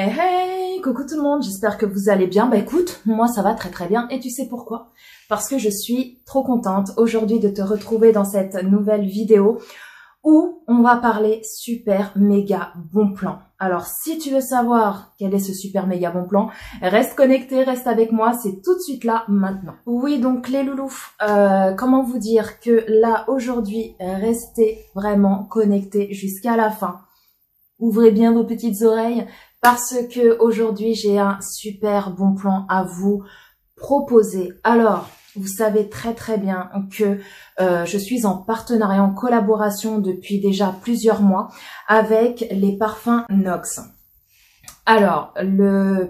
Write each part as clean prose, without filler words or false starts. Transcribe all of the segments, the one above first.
Hey hey, coucou tout le monde, j'espère que vous allez bien. Bah écoute, moi ça va très bien et tu sais pourquoi? Parce que je suis trop contente aujourd'hui de te retrouver dans cette nouvelle vidéo où on va parler super méga bon plan. Alors si tu veux savoir quel est ce super méga bon plan, reste connecté, reste avec moi, c'est tout de suite là maintenant. Oui donc les loulous, comment vous dire que là aujourd'hui, restez vraiment connectés jusqu'à la fin. Ouvrez bien vos petites oreilles parce que aujourd'hui j'ai un super bon plan à vous proposer. Alors, vous savez très bien que je suis en partenariat, en collaboration depuis déjà plusieurs mois avec les parfums Nox. Alors,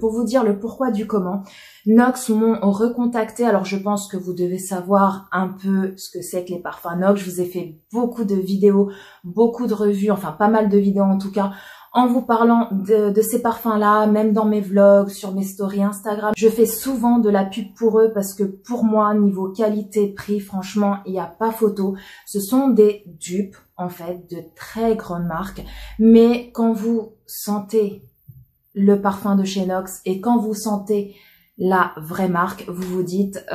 pour vous dire le pourquoi du comment, Nox m'ont recontacté. Alors, je pense que vous devez savoir un peu ce que c'est que les parfums Nox. Je vous ai fait beaucoup de vidéos, beaucoup de revues, enfin pas mal de vidéos en tout cas, en vous parlant de ces parfums-là, même dans mes vlogs, sur mes stories Instagram. Je fais souvent de la pub pour eux parce que pour moi, niveau qualité-prix, franchement, il n'y a pas photo. Ce sont des dupes, en fait, de très grandes marques. Mais quand vous sentez le parfum de chez Nox et quand vous sentez la vraie marque, vous vous dites,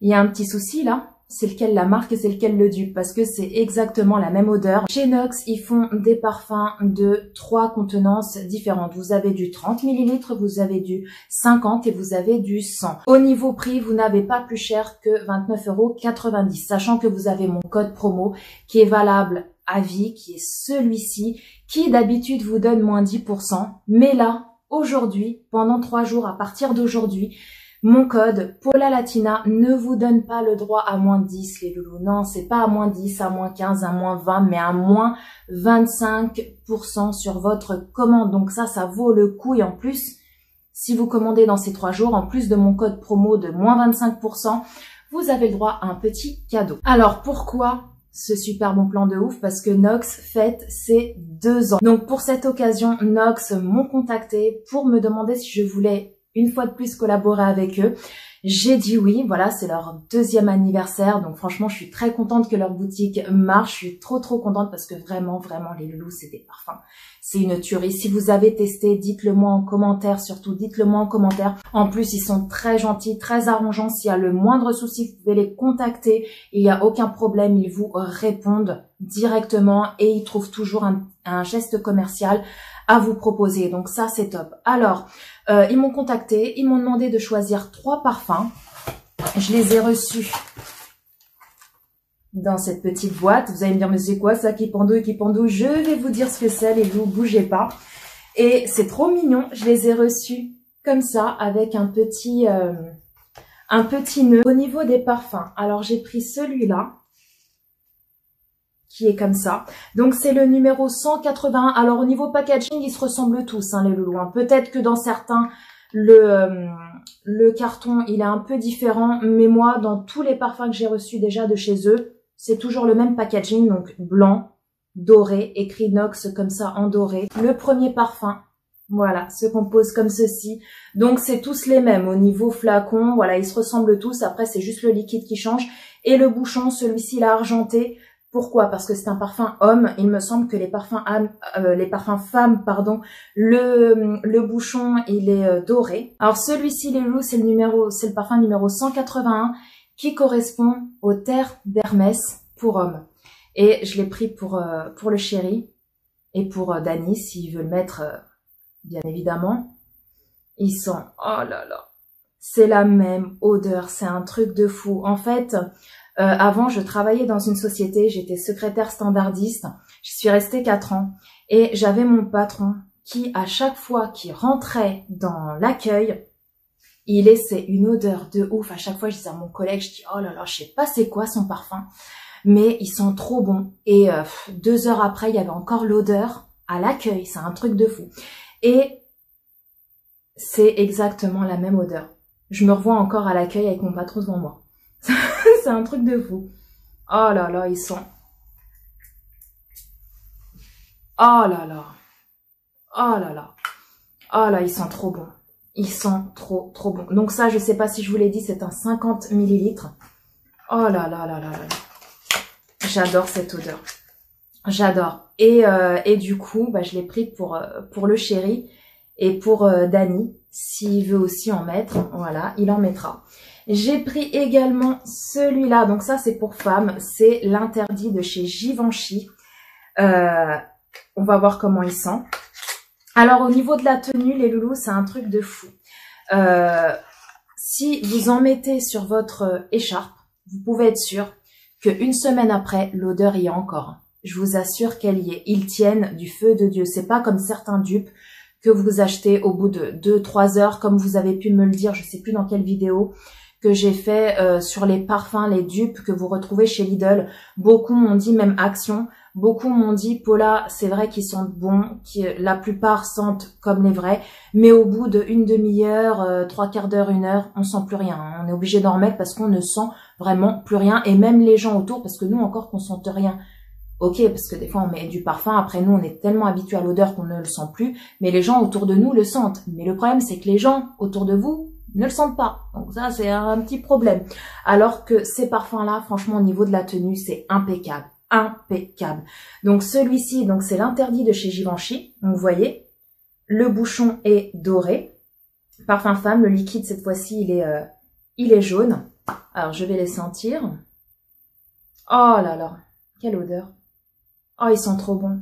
il y a un petit souci là. C'est lequel la marque et c'est lequel le dupe, parce que c'est exactement la même odeur. Chez Nox, ils font des parfums de 3 contenances différentes. Vous avez du 30 ml, vous avez du 50 et vous avez du 100. Au niveau prix, vous n'avez pas plus cher que 29,90 €, sachant que vous avez mon code promo qui est valable à vie, qui est celui-ci, qui d'habitude vous donne moins 10%. Mais là, aujourd'hui, pendant 3 jours, à partir d'aujourd'hui, mon code Paula Latina ne vous donne pas le droit à moins 10 les loulous. Non, c'est pas à moins 10, à moins 15, à moins 20, mais à moins 25% sur votre commande. Donc ça vaut le coup. Et en plus, si vous commandez dans ces 3 jours, en plus de mon code promo de moins 25%, vous avez le droit à un petit cadeau. Alors pourquoi ce super bon plan de ouf? Parce que Nox fête ses 2 ans. Donc pour cette occasion, Nox m'ont contacté pour me demander si je voulais une fois de plus collaborer avec eux. J'ai dit oui, voilà, c'est leur 2e anniversaire, donc franchement je suis très contente que leur boutique marche, je suis trop contente parce que vraiment les loulous c'est des parfums, c'est une tuerie. Si vous avez testé, dites-le moi en commentaire, surtout dites-le moi en commentaire. En plus ils sont très gentils, très arrangeants, s'il y a le moindre souci vous pouvez les contacter, il n'y a aucun problème, ils vous répondent directement et ils trouvent toujours un geste commercial à vous proposer, donc ça c'est top. Alors, ils m'ont contacté, ils m'ont demandé de choisir 3 parfums. Je les ai reçus dans cette petite boîte. Vous allez me dire, mais c'est quoi ça qui pendouille? Je vais vous dire ce que c'est, les loups, bougez pas. Et c'est trop mignon, je les ai reçus comme ça, avec un petit nœud. Au niveau des parfums, alors j'ai pris celui-là, qui est comme ça. Donc c'est le numéro 181. Alors au niveau packaging, ils se ressemblent tous, hein, les loulous. Hein. Peut-être que dans certains, le carton, il est un peu différent. Mais moi, dans tous les parfums que j'ai reçus déjà de chez eux, c'est toujours le même packaging. Donc blanc, doré, écrit Nox comme ça en doré. Le premier parfum, voilà, se compose comme ceci. Donc c'est tous les mêmes au niveau flacon. Voilà, ils se ressemblent tous. Après, c'est juste le liquide qui change. Et le bouchon, celui-ci, il a argenté. Pourquoi? Parce que c'est un parfum homme. Il me semble que les parfums femmes, pardon, le bouchon il est doré. Alors celui-ci, les loups, c'est le parfum numéro 181 qui correspond aux terres d'Hermès pour homme. Et je l'ai pris pour le chéri et pour Dany s'il veut le mettre, bien évidemment. Ils sont, oh là là, c'est la même odeur, c'est un truc de fou. En fait. Avant, je travaillais dans une société, j'étais secrétaire standardiste, je suis restée 4 ans et j'avais mon patron qui, à chaque fois qu'il rentrait dans l'accueil, il laissait une odeur de ouf. À chaque fois, je disais à mon collègue, je dis « Oh là là, je sais pas c'est quoi son parfum, mais il sent trop bon. » Et 2 heures après, il y avait encore l'odeur à l'accueil, c'est un truc de fou. Et c'est exactement la même odeur. Je me revois encore à l'accueil avec mon patron devant moi. C'est un truc de fou. Oh là là, ils sont... Oh là là. Oh là là. Oh là, ils sont trop bons. Ils sont trop bons. Donc ça, je sais pas si je vous l'ai dit, c'est un 50 ml. Oh là là là là là. J'adore cette odeur. J'adore. Et du coup, bah, je l'ai pris pour le chéri et pour Dany. S'il veut aussi en mettre, voilà, il en mettra. J'ai pris également celui-là. Donc ça, c'est pour femmes. C'est l'interdit de chez Givenchy. On va voir comment il sent. Alors, au niveau de la tenue, les loulous, c'est un truc de fou. Si vous en mettez sur votre écharpe, vous pouvez être sûr qu'une semaine après, l'odeur y est encore. Je vous assure qu'elle y est. Ils tiennent du feu de Dieu. C'est pas comme certains dupes que vous achetez au bout de 2-3 heures, comme vous avez pu me le dire, je sais plus dans quelle vidéo que j'ai fait sur les parfums, les dupes que vous retrouvez chez Lidl. Beaucoup m'ont dit, même Action, beaucoup m'ont dit, Paula, c'est vrai qu'ils sentent bon, la plupart sentent comme les vrais, mais au bout d'une demi-heure, 3/4 d'heure, 1 heure, on sent plus rien. On est obligé d'en remettre parce qu'on ne sent vraiment plus rien, et même les gens autour, parce que nous encore qu'on sente rien. Ok, parce que des fois on met du parfum, après nous on est tellement habitués à l'odeur qu'on ne le sent plus, mais les gens autour de nous le sentent. Mais le problème c'est que les gens autour de vous ne le sentent pas. Donc ça c'est un petit problème. Alors que ces parfums-là, franchement au niveau de la tenue, c'est impeccable. Impeccable. Donc celui-ci, donc c'est l'interdit de chez Givenchy. Donc vous voyez, le bouchon est doré. Parfum femme, le liquide cette fois-ci il est jaune. Alors je vais les sentir. Oh là là, quelle odeur. Oh, ils sont trop bons.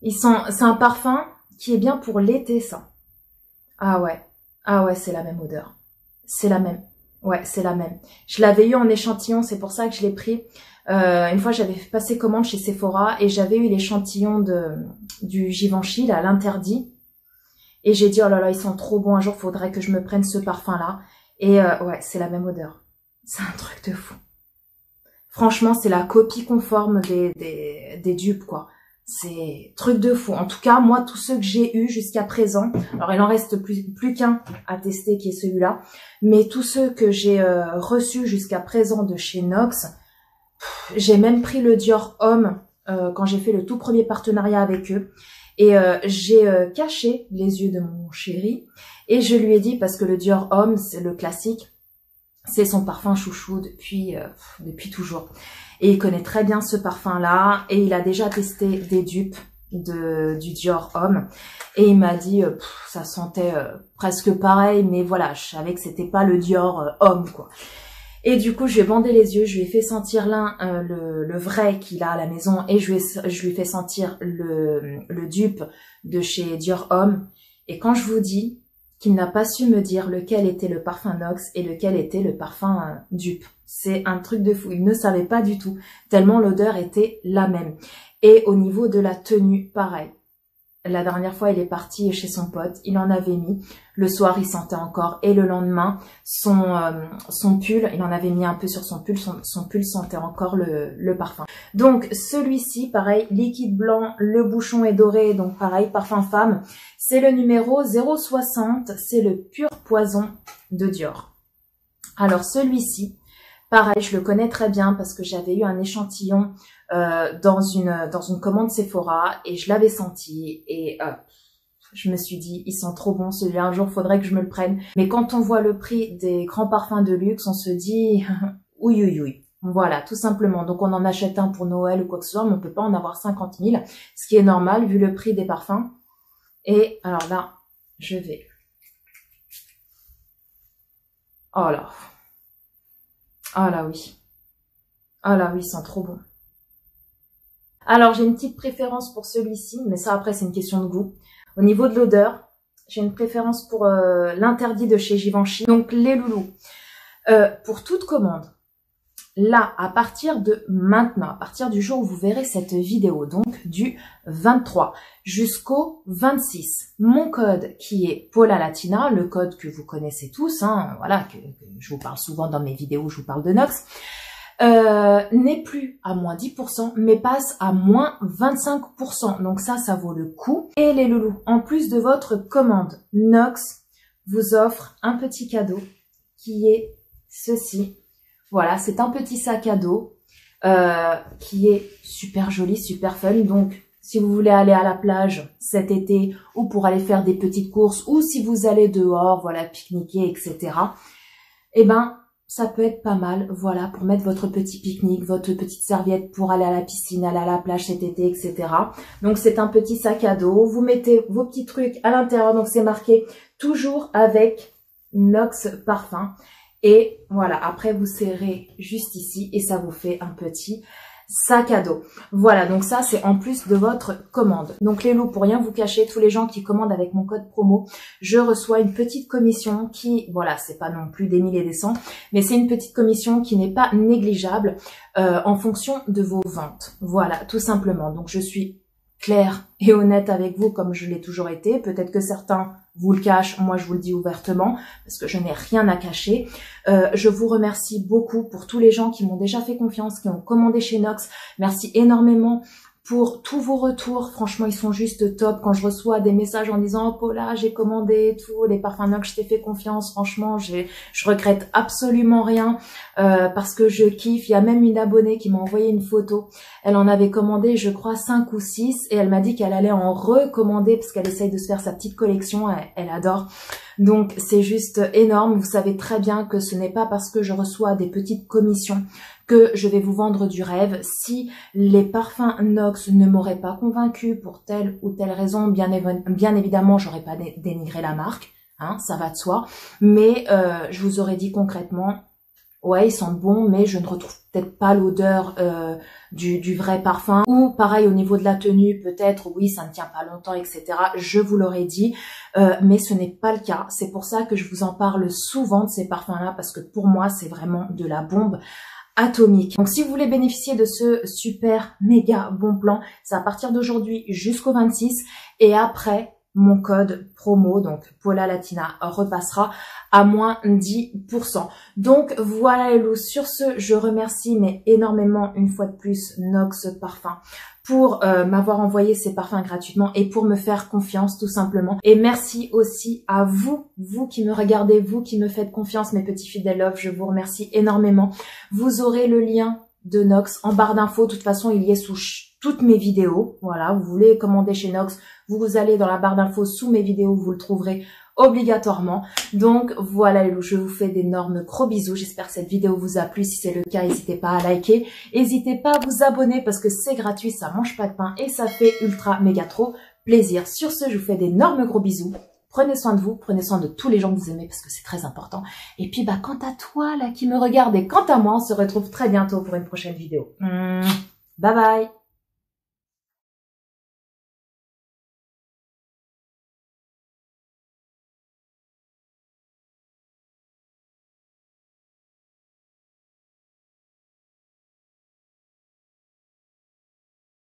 C'est un parfum qui est bien pour l'été, ça. Ah ouais, c'est la même odeur. C'est la même. Ouais, c'est la même. Je l'avais eu en échantillon, c'est pour ça que je l'ai pris. Une fois, j'avais passé commande chez Sephora et j'avais eu l'échantillon du Givenchy, là, l'interdit. Et j'ai dit, oh là là, ils sont trop bons. Un jour, faudrait que je me prenne ce parfum-là. Et ouais, c'est la même odeur. C'est un truc de fou. Franchement, c'est la copie conforme des dupes, quoi. C'est truc de fou. En tout cas, moi, tous ceux que j'ai eus jusqu'à présent, alors il en reste plus qu'un à tester qui est celui-là, mais tous ceux que j'ai reçus jusqu'à présent de chez NOX, j'ai même pris le Dior Homme quand j'ai fait le tout premier partenariat avec eux. Et j'ai caché les yeux de mon chéri et je lui ai dit, parce que le Dior Homme, c'est le classique, c'est son parfum chouchou depuis toujours. Et il connaît très bien ce parfum-là. Et il a déjà testé des dupes du Dior Homme. Et il m'a dit, ça sentait presque pareil. Mais voilà, je savais que c'était pas le Dior Homme, quoi. Et du coup, je lui ai bandé les yeux. Je lui ai fait sentir le vrai qu'il a à la maison. Et je lui ai fait sentir le dupe de chez Dior Homme. Et quand je vous dis qu'il n'a pas su me dire lequel était le parfum NOX et lequel était le parfum dupe. C'est un truc de fou. Il ne savait pas du tout, tellement l'odeur était la même. Et au niveau de la tenue, pareil. La dernière fois, il est parti chez son pote, il en avait mis. Le soir, il sentait encore. Et le lendemain, son pull, il en avait mis un peu sur son pull. Son pull sentait encore le parfum. Donc, celui-ci, pareil, liquide blanc, le bouchon est doré. Donc, pareil, parfum femme. C'est le numéro 060. C'est le pur poison de Dior. Alors, celui-ci, pareil, je le connais très bien parce que j'avais eu un échantillon dans une commande Sephora et je l'avais senti et je me suis dit, ils sont trop bons, celui-là, un jour, faudrait que je me le prenne. Mais quand on voit le prix des grands parfums de luxe, on se dit, oui, oui, oui. Voilà, tout simplement. Donc, on en achète un pour Noël ou quoi que ce soit, mais on peut pas en avoir 50 000, ce qui est normal vu le prix des parfums. Et alors là, je vais... Oh là. Oh là oui. Oh là oui, ils sont trop bons. Alors, j'ai une petite préférence pour celui-ci, mais ça, après, c'est une question de goût. Au niveau de l'odeur, j'ai une préférence pour l'interdit de chez Givenchy. Donc, les loulous. Pour toute commande, là, à partir de maintenant, à partir du jour où vous verrez cette vidéo, donc du 23 jusqu'au 26, mon code qui est Paula Latina, le code que vous connaissez tous, hein, voilà, que je vous parle souvent dans mes vidéos, je vous parle de NOX, n'est plus à moins 10%, mais passe à moins 25%. Donc ça vaut le coup. Et les loulous, en plus de votre commande, NOX vous offre un petit cadeau qui est ceci. Voilà, c'est un petit sac à dos qui est super joli, super fun. Donc, si vous voulez aller à la plage cet été ou pour aller faire des petites courses ou si vous allez dehors, voilà, pique-niquer, etc. Eh ben, ça peut être pas mal, voilà, pour mettre votre petit pique-nique, votre petite serviette pour aller à la piscine, aller à la plage cet été, etc. Donc c'est un petit sac à dos. Vous mettez vos petits trucs à l'intérieur, donc c'est marqué toujours avec Nox Parfum. Et voilà, après vous serrez juste ici et ça vous fait un petit sac à dos. Voilà, donc ça c'est en plus de votre commande. Donc les loups, pour rien vous cacher, tous les gens qui commandent avec mon code promo, je reçois une petite commission qui, voilà, c'est pas non plus des milliers et des cents, mais c'est une petite commission qui n'est pas négligeable en fonction de vos ventes. Voilà, tout simplement. Donc je suis claire et honnête avec vous comme je l'ai toujours été. Peut-être que certains vous le cachent, moi je vous le dis ouvertement parce que je n'ai rien à cacher. Je vous remercie beaucoup pour tous les gens qui m'ont déjà fait confiance, qui ont commandé chez Nox. Merci énormément pour tous vos retours. Franchement, ils sont juste top. Quand je reçois des messages en disant « Oh Paula, j'ai commandé et tout, les parfums Nox, je t'ai fait confiance. » Franchement, je regrette absolument rien parce que je kiffe. Il y a même une abonnée qui m'a envoyé une photo. Elle en avait commandé, je crois, 5 ou 6 et elle m'a dit qu'elle allait en recommander parce qu'elle essaye de se faire sa petite collection. Elle adore. Donc, c'est juste énorme. Vous savez très bien que ce n'est pas parce que je reçois des petites commissions que je vais vous vendre du rêve. Si les parfums Nox ne m'auraient pas convaincu pour telle ou telle raison, bien évidemment, j'aurais pas dénigré la marque, hein, ça va de soi. Mais je vous aurais dit concrètement, ouais, ils sentent bon, mais je ne retrouve peut-être pas l'odeur du vrai parfum. Ou pareil, au niveau de la tenue, peut-être, oui, ça ne tient pas longtemps, etc. Je vous l'aurais dit, mais ce n'est pas le cas. C'est pour ça que je vous en parle souvent de ces parfums-là, parce que pour moi, c'est vraiment de la bombe atomique. Donc si vous voulez bénéficier de ce super méga bon plan, c'est à partir d'aujourd'hui jusqu'au 26 et après mon code promo, donc Paula Latina, repassera à moins 10%. Donc voilà les loups, sur ce je remercie mais énormément une fois de plus Nox Parfum pour m'avoir envoyé ces parfums gratuitement et pour me faire confiance tout simplement. Et merci aussi à vous, vous qui me regardez, vous qui me faites confiance, mes petits fidèles love, je vous remercie énormément. Vous aurez le lien de Nox en barre d'infos, de toute façon il y est sous toutes mes vidéos. Voilà, vous voulez commander chez Nox, vous allez dans la barre d'infos sous mes vidéos, vous le trouverez obligatoirement. Donc voilà les loups, je vous fais d'énormes gros bisous. J'espère que cette vidéo vous a plu. Si c'est le cas, n'hésitez pas à liker. N'hésitez pas à vous abonner parce que c'est gratuit, ça mange pas de pain et ça fait ultra méga trop plaisir. Sur ce, je vous fais d'énormes gros bisous. Prenez soin de vous, prenez soin de tous les gens que vous aimez parce que c'est très important. Et puis bah quant à toi là qui me regarde et quant à moi, on se retrouve très bientôt pour une prochaine vidéo. Bye bye.